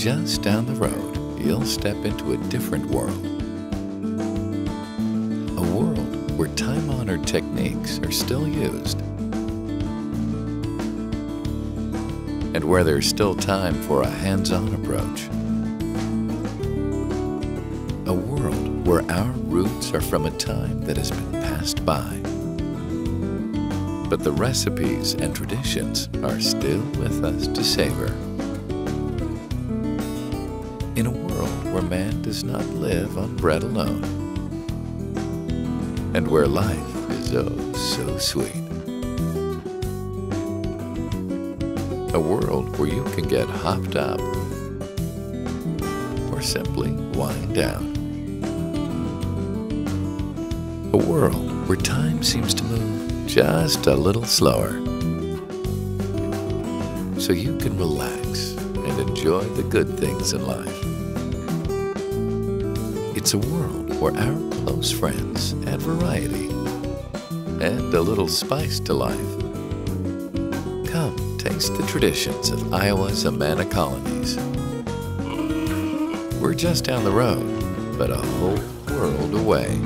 just down the road, you'll step into a different world. A world where time-honored techniques are still used, and where there's still time for a hands-on approach. A world where our roots are from a time that has been passed by, but the recipes and traditions are still with us to savor. In a world where man does not live on bread alone, and where life is oh so sweet. A world where you can get hopped up or simply wind down. A world where time seems to move just a little slower, so you can relax and enjoy the good things in life. It's a world where our close friends add variety and a little spice to life. Come taste the traditions of Iowa's Amana Colonies. We're just down the road, but a whole world away.